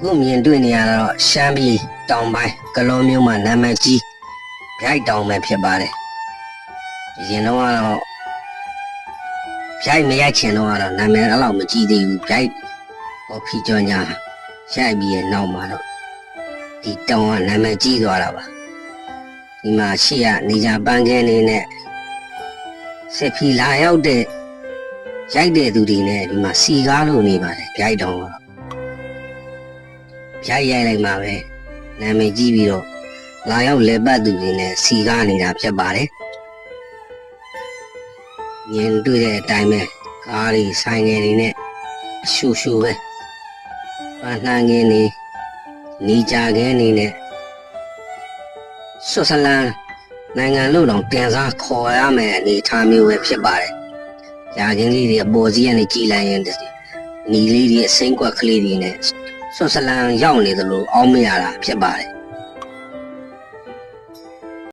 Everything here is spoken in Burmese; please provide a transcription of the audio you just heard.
ခုမြင်တွေ့နေရတော့ရှမ်းပြည်တောင်ပိုင်းကလောမျိုးမှာနာမည်ကြီးဗျိုက်တောင်ပဲဖြစ်ပါတယ်။ရင်တော့ကတော့ဗျိုက်မရိုက်ချင်တော့ကတော့နာမည်အဲ့လောက်မကြီးသေးဘူးဗျိုက်ဟောဖီကြောညာရိုက်ပြီးရဲ့နောက်မှာတော့ဒီတောင်ကနာမည်ကြီးသွားတာပါ။ဒီမှာရှေ့ကနေကြပန်းခဲနေနဲ့စစ်ဖီလာရောက်တဲ့ရိုက်တဲ့သူတွေနဲ့ဒီမှာစီကားလို့နေပါတယ်ဗျိုက်တောင်ကတော့ဗျိုက်ရိုက်လိုက်မှာပဲနာမည်ကြီးပြီးတော့လာရောက်လေပတ်သူတွေနဲ့စီကားနေတာဖြစ်ပါတယ်မြင်တွေ့တဲ့အတိုင်းပဲကားတွေဆိုင်ငယ်တွေနဲ့ရှူရှူပဲပန်းနှန်းခင်းနေကြခင်းနေနဲ့ဆွတ်ဇာလန်နိုင်ငံလို့တော့တင်စားခေါ်ရမယ်အနေထားမျိုးပဲဖြစ်ပါတယ်ရာခင်းလေးတွေအပေါ်စီးကနေကြည်လိုက်ရင်နီလေးတွေအစိမ့်ကွက်ကလေးတွေနဲ့ဆွတ်ဇာလန်ရောက်နေသလိုအောင်းမရတာဖြစ်ပါတယ်